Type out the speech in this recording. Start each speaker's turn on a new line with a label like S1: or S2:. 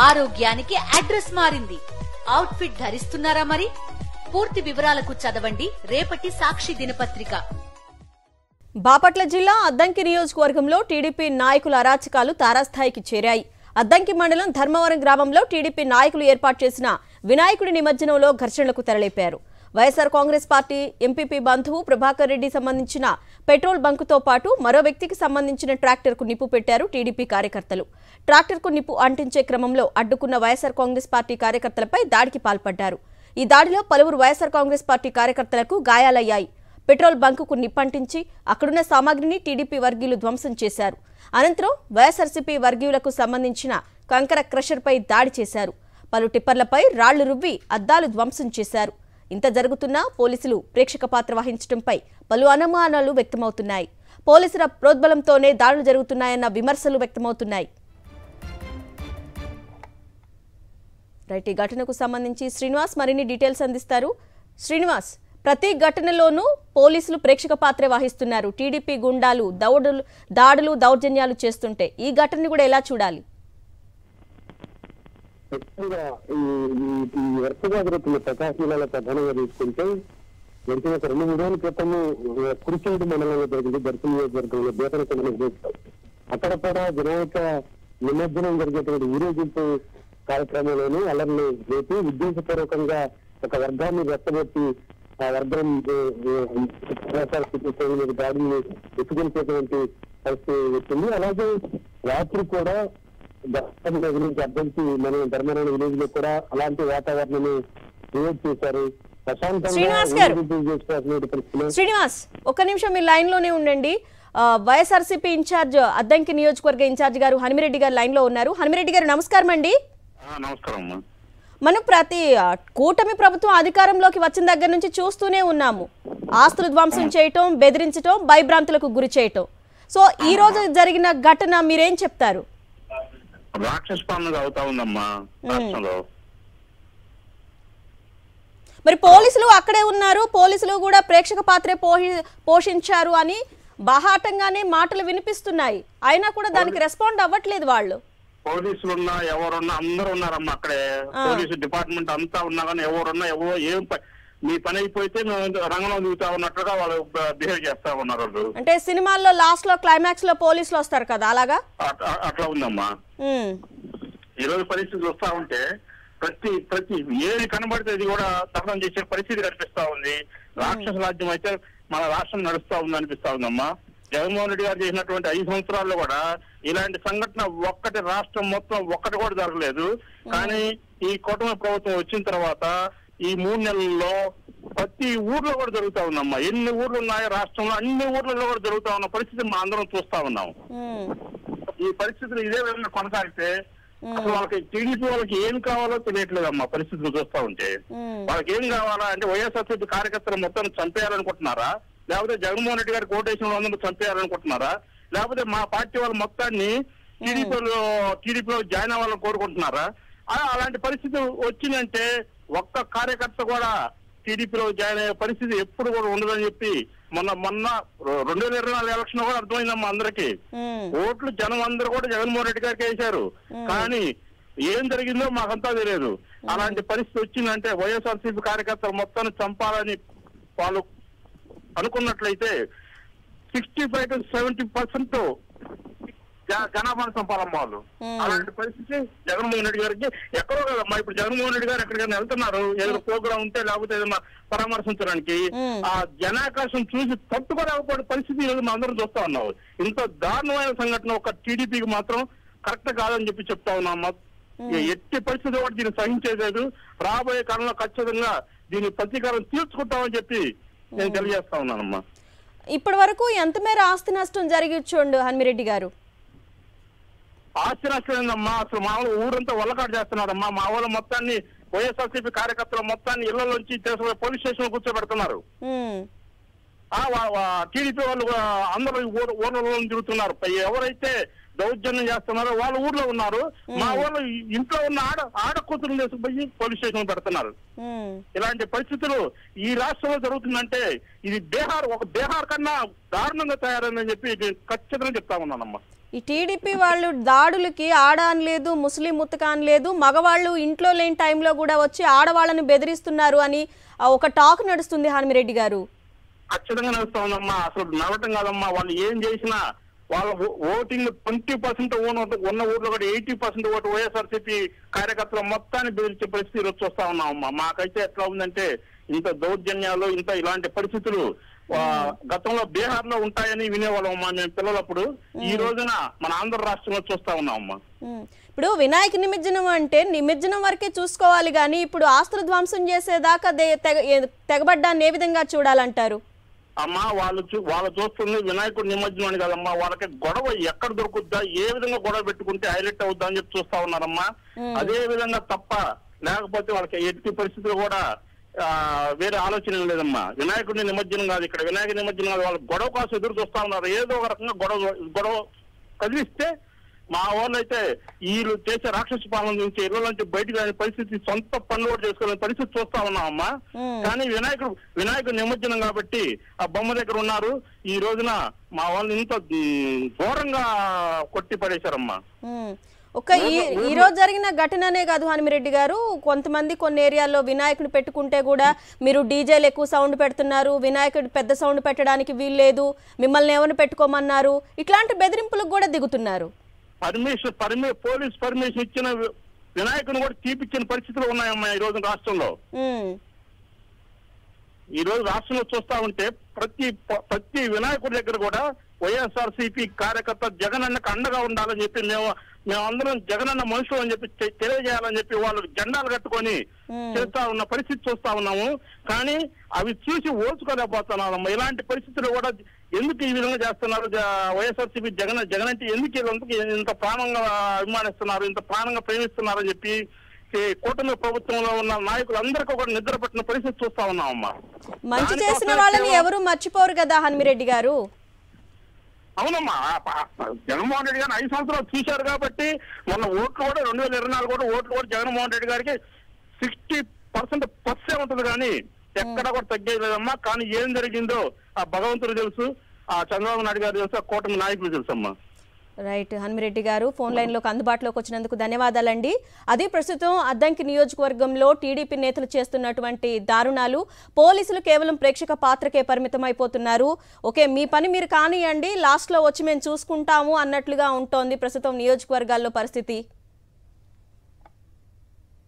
S1: ఆరోగ్యానికి అడ్రస్ మారింది. Out fit ధరిస్తున్నారా మరి? పూర్తి వివరాలకు చదవండి రేపటి సాక్షి దినపత్రిక.
S2: బాపట్ల జిల్లా అద్దంకి నియోజకవర్గంలో టీడీపీ నాయకుల అరాచకాలు తారాస్థాయికి చేరాయి. అద్దంకి మండలం ధర్మవరం గ్రామంలో టీడీపీ నాయకులు ఏర్పాటు చేసిన వినాయకుడి నిమజ్జనంలో ఘర్షణలకు తెరలేపారు. వైఎస్ఆర్ కాంగ్రెస్ పార్టీ ఎంపీపీ బంధువు ప్రభాకర్ రెడ్డి సంబంధించిన పెట్రోల్ బంకుతో పాటు మరో వ్యక్తికి సంబంధించిన ట్రాక్టర్కు నిప్పు పెట్టారు టీడీపీ కార్యకర్తలు. ట్రాక్టర్కు నిప్పు అంటించే క్రమంలో అడ్డుకున్న వైఎస్ఆర్ కాంగ్రెస్ పార్టీ కార్యకర్తలపై దాడికి పాల్పడ్డారు. ఈ దాడిలో పలువురు వైఎస్ఆర్ కాంగ్రెస్ పార్టీ కార్యకర్తలకు గాయాలయ్యాయి. పెట్రోల్ బంకుకు నిప్పంటించి అక్కడున్న సామాగ్రిని టీడీపీ వర్గీయులు ధ్వంసం చేశారు. అనంతరం వైఎస్ఆర్సీపీ వర్గీయులకు సంబంధించిన కంకర క్రషర్పై దాడి చేశారు. పలు టిప్పర్లపై రాళ్లు రువ్వి అద్దాలు ధ్వంసం చేశారు. ఇంత జరుగుతున్నా పోలీసులు ప్రేక్షక పాత్ర వహించడంపై పలు అనుమానాలు వ్యక్తమవుతున్నాయి. పోలీసుల ప్రోద్బలంతోనే దాడులు జరుగుతున్నాయన్న విమర్శలు వ్యక్తమవుతున్నాయి. రైట్, ఈ ఘటనకు సంబంధించి శ్రీనివాస్ మరిన్ని డీటెయిల్స్ అందిస్తారు. శ్రీనివాస్, ప్రతి ఘటనలోనూ పోలీసులు ప్రేక్షక పాత్ర వహిస్తున్నారు. టీడీపీ గుండాలు దాడులు దౌర్జన్యాలు చేస్తుంటే ఈ ఘటనని కూడా ఎలా చూడాలి?
S3: ఈ వరుసగా జరుగుతున్న ప్రకాశం జిల్లాలో ప్రధానంగా తీసుకుంటే వెంటనే ఒక 2-3 రోజుల క్రితము కురిచేడు మండలంలో జరిగింది. దర్శన నియోజకవర్గంలో బేతనకొండ అక్కడ కూడా వినాయక నిమజ్జనం జరిగేటువంటి ఊరేగింపు కార్యక్రమంలోనూ అల్లర్లు రేపి ఉద్దేశపూర్వకంగా ఒక వర్గాన్ని రెచ్చగొట్టి ఆ వర్గం దాడిని ఎత్తుకొనిపోయేటువంటి పరిస్థితి వచ్చింది. అలాగే రాత్రి కూడా గురించి అర్థంచి మన ధర్మనారాయణ విలేజ్ లో కూడా అలాంటి వాతావరణాన్ని క్రియేట్ చేశారు.
S2: శ్రీనివాస్, ఒక్క నిమిషం మీ లైన్ లోనే ఉండండి. వైఎస్ఆర్సీపీ ఇన్ఛార్జ్ అద్దంకి నియోజకవర్గ ఇన్ఛార్జ్ గారు హనుమిరెడ్డి గారు లైన్ లో ఉన్నారు. హనుమిరెడ్డి గారు నమస్కారం అండి. మనం ప్రతి కూటమి ప్రభుత్వం అధికారంలోకి వచ్చిన దగ్గర నుంచి చూస్తూనే ఉన్నాము. ఆస్తులు ధ్వంసం చేయటం, బెదిరించటం, భయభ్రాంతులకు గురి చేయటం. సో ఈ రోజు జరిగిన ఘటన మీరేం చెప్తారు?
S4: రాక్షస పాలన అవుతా ఉందమ్మా రాష్ట్రంలో.
S2: మరి పోలీసులు అక్కడే ఉన్నారు, పోలీసులు కూడా ప్రేక్షక పాత్రే పోషించారు అని బాహాటంగానే మాటలు వినిపిస్తున్నాయి. అయినా కూడా దానికి రెస్పాండ్ అవ్వట్లేదు వాళ్ళు.
S4: పోలీసులున్నా ఎవరున్నా అందరూ ఉన్నారమ్మా అక్కడే. పోలీసు డిపార్ట్మెంట్ అంతా ఉన్నా కానీ ఎవరున్నా ఎవరో ఏం మీ పని అయిపోతే రంగంలో దిగుతా ఉన్నట్లుగా వాళ్ళు బిహేవ్ చేస్తా ఉన్నారు వాళ్ళు.
S2: అంటే సినిమాల్లో లాస్ట్ లో క్లైమాక్స్ లో పోలీసులు వస్తారు కదా, అలాగా
S4: అట్లా ఉందమ్మా. ఈ రోజు పరిస్థితులు వస్తా ఉంటే ప్రతి ఏది కనబడితే ఇది కూడా దహనం చేసే పరిస్థితి కనిపిస్తా ఉంది. రాక్షస రాజ్యం అయితే మన రాష్ట్రం నడుస్తా ఉంది అనిపిస్తా ఉందమ్మా. జగన్మోహన్ రెడ్డి గారు చేసినటువంటి 5 సంవత్సరాల్లో కూడా ఇలాంటి సంఘటన ఒక్కటి రాష్ట్రం మొత్తం ఒక్కటి కూడా జరగలేదు. కానీ ఈ కూటమి ప్రభుత్వం వచ్చిన తర్వాత ఈ 3 నెలల్లో ప్రతి ఊర్లో కూడా జరుగుతా ఉందమ్మా. ఎన్ని ఊర్లు ఉన్నాయో రాష్ట్రంలో అన్ని ఊర్లలో కూడా జరుగుతా ఉన్న పరిస్థితి మా అందరం చూస్తా ఉన్నాం. ఈ పరిస్థితులు ఇదే విధంగా కొనసాగితే అసలు వాళ్ళకి టీడీపీ వాళ్ళకి ఏం కావాలో తెలియట్లేదమ్మా. పరిస్థితులు చూస్తా ఉంటే వాళ్ళకి ఏం కావాలా అంటే వైఎస్ఆర్సీపీ కార్యకర్తలు మొత్తం చంపేయాలనుకుంటున్నారా, లేకపోతే జగన్మోహన్ రెడ్డి గారి కోటేషన్ అందరూ చంపేయాలనుకుంటున్నారా, లేకపోతే మా పార్టీ వాళ్ళ మొత్తాన్ని టీడీపీలో జాయిన్ అవ్వాలని కోరుకుంటున్నారా? అలాంటి పరిస్థితి వచ్చిందంటే ఒక్క కార్యకర్త కూడా టీడీపీలో జాయిన్ అయ్యే పరిస్థితి ఎప్పుడు కూడా ఉండదని చెప్పి మొన్న 2024 ఎలక్షన్ కూడా అర్థమైందమ్మా అందరికి. ఓట్లు జనం అందరూ కూడా జగన్మోహన్ రెడ్డి గారికి వేశారు. కానీ ఏం జరిగిందో మాకంతా తెలియదు. అలాంటి పరిస్థితి వచ్చిందంటే వైఎస్ఆర్సీపీ కార్యకర్తలు మొత్తాన్ని చంపాలని వాళ్ళు అనుకున్నట్లయితే 65 to 70% జనాభాను చంపాలమ్మా వాళ్ళు. అలాంటి పరిస్థితి జగన్మోహన్ రెడ్డి గారికి ఎక్కడో కదమ్మా. ఇప్పుడు జగన్మోహన్ రెడ్డి గారు ఎక్కడికైనా వెళ్తున్నారు, ఏదైనా ప్రోగ్రామ్ ఉంటే లేకపోతే ఏదైనా పరామర్శించడానికి, ఆ జనాకాశం చూసి తట్టుకోలేకపోయే పరిస్థితి ఈరోజు మనం అందరం చూస్తా ఉన్నాం. ఇంత దారుణమైన సంఘటన ఒక టీడీపీకి మాత్రం కరెక్ట్ కాదని చెప్పి చెప్తా ఉన్నామా. ఎట్టి పరిస్థితి కూడా దీన్ని సహించేలేదు. రాబోయే కాలంలో ఖచ్చితంగా దీని ప్రతీకారం తీర్చుకుంటామని చెప్పి నేను తెలియజేస్తా ఉన్నానమ్మా.
S2: ఇప్పటి వరకు ఎంత మేర ఆస్తి నష్టం జరిగించండు హనుమిరెడ్డి గారు?
S4: ఆస్తి నష్టం ఏందమ్మా, అసలు మా వాళ్ళు ఊరంతా వల్లకాటు చేస్తున్నారమ్మా. మా వాళ్ళ మొత్తాన్ని వైఎస్ఆర్సీపీ కార్యకర్తల మొత్తాన్ని ఇళ్లలోంచి తీసుకుని పోలీస్ స్టేషన్ కూర్చోబెడుతున్నారు. టీడీపీ వాళ్ళు అందరూ ఊర్లలో తిరుగుతున్నారు. ఎవరైతే దౌర్జన్యం చేస్తున్నారో వాళ్ళ ఊర్లో ఉన్నారు. మా వాళ్ళు ఇంట్లో ఉన్న ఆడ కూతురు తీసుకుపోయి పోలీస్ స్టేషన్ పెడుతున్నారు. ఇలాంటి పరిస్థితులు ఈ రాష్ట్రంలో జరుగుతుందంటే ఇది బీహార్ కన్నా దారుణంగా తయారైందని చెప్పి ఖచ్చితంగా చెప్తా ఉన్నానమ్మా.
S2: ఈ టీడీపీ వాళ్ళు దాడులకి ఆడ అనలేదు, ముస్లిం ముత్తక అనలేదు, మగవాళ్ళు ఇంట్లో లేని టైంలో కూడా వచ్చి ఆడవాళ్ళని బెదిరిస్తున్నారు అని ఒక టాక్ నడుస్తుంది హనుమిరెడ్డి గారు.
S4: ఖచ్చితంగా నడుస్తా ఉందమ్మా. అసలు నడవటం కాదమ్మా, వాళ్ళు ఏం చేసినా వాళ్ళ ఓటింగ్ 20% ఉన్న ఊర్లో కూడా 80% ఓటు వైఎస్ఆర్సీపీ కార్యకర్తలు మొత్తాన్ని బెదిరించే పరిస్థితి ఈరోజు చూస్తా ఉన్నామమ్మా. మాకైతే ఎట్లా ఉందంటే ఇంత దౌర్జన్యాలు ఇలాంటి పరిస్థితులు గతంలో బీహార్ లో ఉంటాయని వినేవాళ్ళమ్మా మేము పిల్లలప్పుడు. ఈ రోజున మన ఆంధ్ర రాష్ట్రంలో చూస్తా ఉన్నామమ్మా.
S2: ఇప్పుడు వినాయక నిమజ్జనం అంటే నిమజ్జనం వరకే చూసుకోవాలి కానీ ఇప్పుడు ఆస్తులు ధ్వంసం చేసేదాకా తెగబడ్డాన్ని ఏ విధంగా చూడాలంటారు?
S4: అమ్మా వాళ్ళు చూస్తుంది వినాయకుడు నిమజ్జనం అని కదమ్మా, వాళ్ళకి గొడవ ఎక్కడ దొరుకుద్దా, ఏ విధంగా గొడవ పెట్టుకుంటే హైలైట్ అవుద్దా అని చెప్పి చూస్తా ఉన్నారమ్మా. అదే విధంగా తప్ప లేకపోతే వాళ్ళకి ఎట్టి పరిస్థితులు కూడా వేరే ఆలోచన లేదమ్మా. వినాయకుడిని నిమజ్జనం కాదు, ఇక్కడ వినాయక నిమజ్జనం కాదు, వాళ్ళు గొడవ కోసం ఎదురు చూస్తా ఉన్నారు. ఏదో ఒక రకంగా గొడవ కదిలిస్తే మా వాళ్ళు అయితే వీళ్ళు చేసే రాక్షస పాలన నుంచి ఇళ్ళ నుంచి బయటకు రాని పరిస్థితి, సొంత పనులు కూడా చేసుకునే పరిస్థితి చూస్తా ఉన్నామమ్మా. కానీ వినాయకుడు నిమజ్జనం కాబట్టి ఆ బొమ్మ దగ్గర ఉన్నారు. ఈ రోజున మా వాళ్ళు ఇంత ఘోరంగా కొట్టి పడేశారమ్మా.
S2: ఈ రోజు జరిగిన ఘటననే కాదు హనుమిరెడ్డి గారు, కొంతమంది కొన్ని ఏరియాల్లో వినాయకుడు పెట్టుకుంటే కూడా మీరు డీజేలు ఎక్కువ సౌండ్ పెడుతున్నారు, వినాయకుడు పెద్ద సౌండ్ పెట్టడానికి వీల్లేదు, మిమ్మల్ని ఎవరిని పెట్టుకోమన్నారు, ఇట్లాంటి బెదిరింపులకు కూడా దిగుతున్నారు.
S4: పోలీస్ పర్మిషన్ ఇచ్చిన వినాయకుని కూడా తీపిచ్చిన పరిస్థితులు ఉన్నాయమ్మా ఈ రోజు రాష్ట్రంలో. ఈ రోజు రాష్ట్రంలో చూస్తా ఉంటే ప్రతి వినాయకుడి దగ్గర కూడా వైఎస్ఆర్సీపీ కార్యకర్త జగన్ అన్నకు అండగా ఉండాలని చెప్పి మేమందరం జగన్ అన్న మనుషులు అని చెప్పి తెలియజేయాలని చెప్పి వాళ్ళు జెండాలు కట్టుకొని చేస్తా ఉన్న పరిస్థితి చూస్తా ఉన్నాము. కానీ అవి చూసి ఓర్చుకోలేకపోతున్నాము. ఇలాంటి పరిస్థితులు కూడా ఎందుకు ఈ విధంగా చేస్తున్నారు? వైఎస్ఆర్సీపీ జగన్ అంటే ఎందుకు ఇంత ప్రాణంగా అభిమానిస్తున్నారు, ఇంత ప్రాణంగా ప్రేమిస్తున్నారు అని చెప్పి కూటమి ప్రభుత్వంలో ఉన్న నాయకులందరికీ కూడా నిద్ర పట్టిన పరిస్థితి చూస్తా ఉన్నామమ్మా.
S2: మంచి చేసిన వాళ్ళని ఎవరు మర్చిపోరు కదా హనుమిరెడ్డి గారు.
S4: అవునమ్మా, జగన్మోహన్ రెడ్డి గారిని 5 సంవత్సరాలు చూశారు కాబట్టి మొన్న ఓట్లు కూడా 2024 కూడా ఓట్లు కూడా జగన్మోహన్ రెడ్డి గారికి 60% ప్లస్ ఉంటుంది కానీ ఎక్కడ కూడా తగ్గేది లేదమ్మా. కానీ ఏం జరిగిందో ఆ భగవంతుడు తెలుసు, ఆ చంద్రబాబు నాయుడు గారు తెలుసు, ఆ కూటమి నాయకులు తెలుసమ్మా.
S2: రైట్ హనుమిరెడ్డి గారు, ఫోన్ లైన్లోకి అందుబాటులోకి వచ్చినందుకు ధన్యవాదాలండి. అదే ప్రస్తుతం అద్దంకి నియోజకవర్గంలో టీడీపీ నేతలు చేస్తున్నటువంటి దారుణాలు, పోలీసులు కేవలం ప్రేక్షక పాత్రకే పరిమితం అయిపోతున్నారు. ఓకే, మీ పని మీరు కానియండి, లాస్ట్లో వచ్చి మేము చూసుకుంటాము అన్నట్లుగా ఉంటోంది ప్రస్తుతం నియోజకవర్గాల్లో పరిస్థితి.